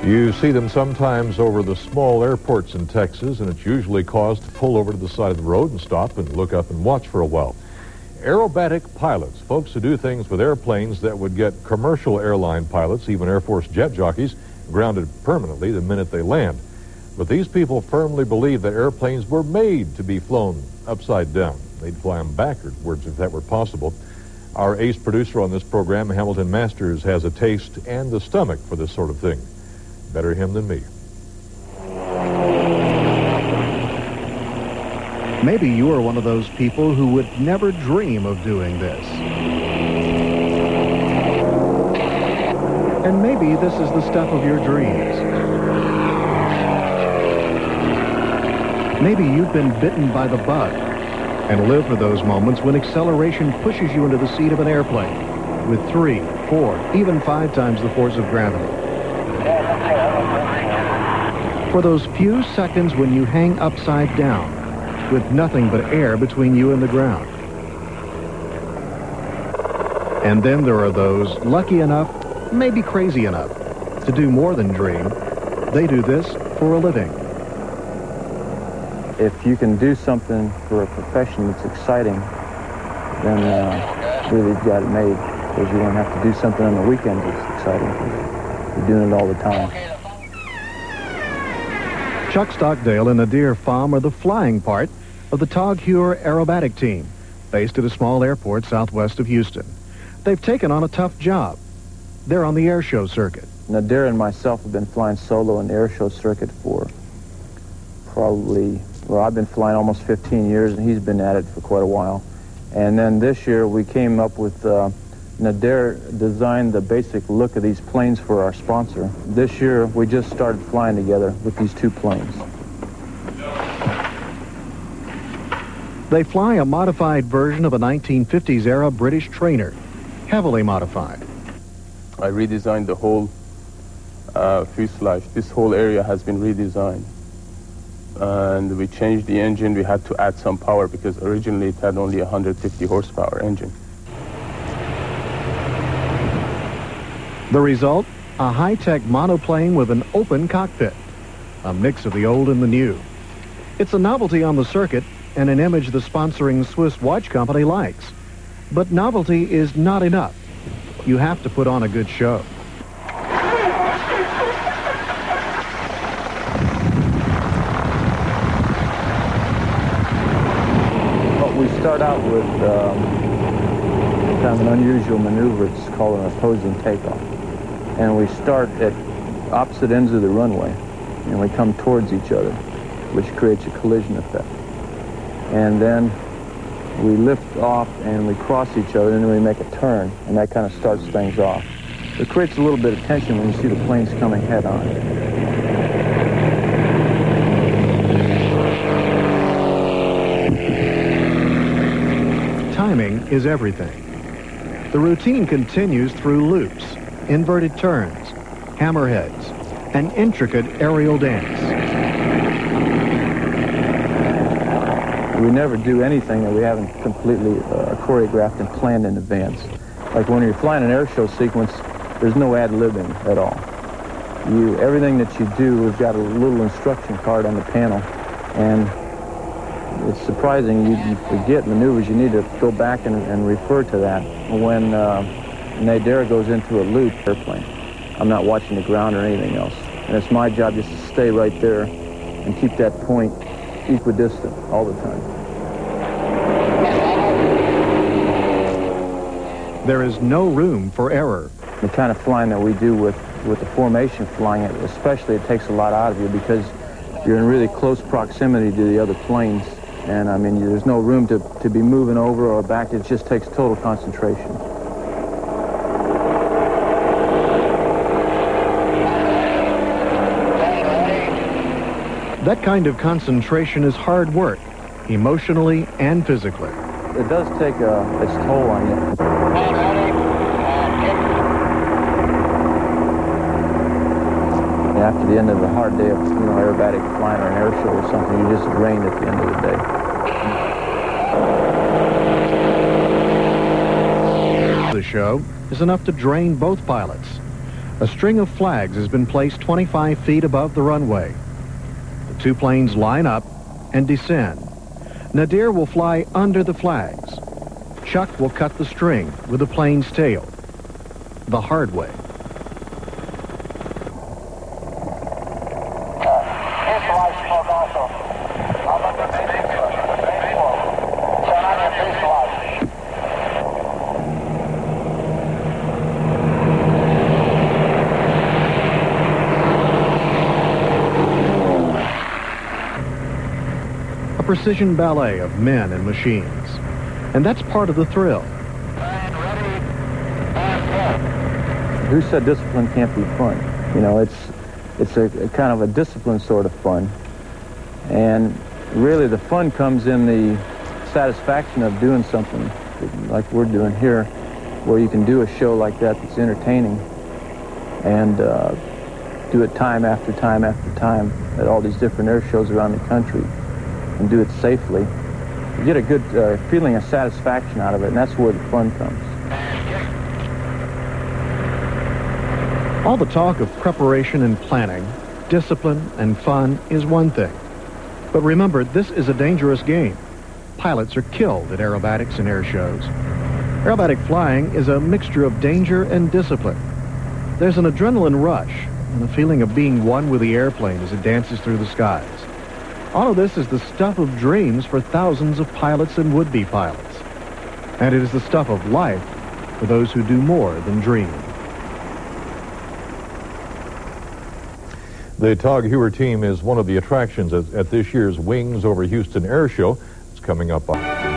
You see them sometimes over the small airports in Texas, and it's usually cause to pull over to the side of the road and stop and look up and watch for a while. Aerobatic pilots, folks who do things with airplanes that would get commercial airline pilots, even Air Force jet jockeys, grounded permanently the minute they land. But these people firmly believe that airplanes were made to be flown upside down. They'd fly them backwards if that were possible. Our ace producer on this program, Hamilton Masters, has a taste and the stomach for this sort of thing. Better him than me. Maybe you are one of those people who would never dream of doing this. And maybe this is the stuff of your dreams. Maybe you've been bitten by the bug and live for those moments when acceleration pushes you into the seat of an airplane with 3, 4, even 5 times the force of gravity. For those few seconds when you hang upside down with nothing but air between you and the ground. And then there are those lucky enough, maybe crazy enough, to do more than dream. They do this for a living. If you can do something for a profession that's exciting, then really you've got it made, because you won't have to do something on the weekends that's exciting. You're doing it all the time. Chuck Stockdale and Nadir Pham are the flying part of the Tag-Heuer Aerobatic Team, based at a small airport southwest of Houston. They've taken on a tough job. They're on the air show circuit. Nadir and myself have been flying solo in the air show circuit for probably, well, I've been flying almost 15 years, and he's been at it for quite a while. And then this year we came up with, Nadir designed the basic look of these planes for our sponsor. This year we just started flying together with these 2 planes. They fly a modified version of a 1950s era British trainer, heavily modified. I redesigned the whole fuselage. This whole area has been redesigned. And we changed the engine. We had to add some power because originally it had only a 150 horsepower engine. The result, a high-tech monoplane with an open cockpit, a mix of the old and the new. It's a novelty on the circuit and an image the sponsoring Swiss watch company likes. But novelty is not enough. You have to put on a good show. Well, we start out with kind of an unusual maneuver. It's called an opposing takeoff. And we start at opposite ends of the runway, and we come towards each other, which creates a collision effect. And then we lift off and we cross each other, and then we make a turn, and that kind of starts things off. It creates a little bit of tension when you see the planes coming head on. Timing is everything. The routine continues through loops, inverted turns, hammerheads, and intricate aerial dance. We never do anything that we haven't completely choreographed and planned in advance. Like when you're flying an air show sequence, there's no ad-libbing at all. Everything that you do, we've got a little instruction card on the panel, and it's surprising you forget maneuvers. You need to go back and refer to that. When Nadir goes into a loop airplane, I'm not watching the ground or anything else. And it's my job just to stay right there and keep that point equidistant all the time. There is no room for error. The kind of flying that we do with the formation flying, especially, it takes a lot out of you because you're in really close proximity to the other planes. And I mean, there's no room to be moving over or back. It just takes total concentration. That kind of concentration is hard work, emotionally and physically. It does take its toll on you. After the end of a hard day of, aerobatic flying or an air show or something, you're just drained at the end of the day. The show is enough to drain both pilots. A string of flags has been placed 25 feet above the runway. The two planes line up and descend. Nadir will fly under the flags. Chuck will cut the string with the plane's tail. The hard way. A precision ballet of men and machines. And that's part of the thrill. Who said discipline can't be fun? You know, it's a kind of a discipline sort of fun. And really the fun comes in the satisfaction of doing something like we're doing here, where you can do a show like that that's entertaining and do it time after time after time at all these different air shows around the country and do it safely. You get a good feeling of satisfaction out of it, and that's where the fun comes. All the talk of preparation and planning, discipline and fun is one thing. But remember, this is a dangerous game. Pilots are killed at aerobatics and air shows. Aerobatic flying is a mixture of danger and discipline. There's an adrenaline rush and a feeling of being one with the airplane as it dances through the skies. All of this is the stuff of dreams for thousands of pilots and would-be pilots. And it is the stuff of life for those who do more than dream. The Tag-Heuer team is one of the attractions at this year's Wings Over Houston Air Show. It's coming up on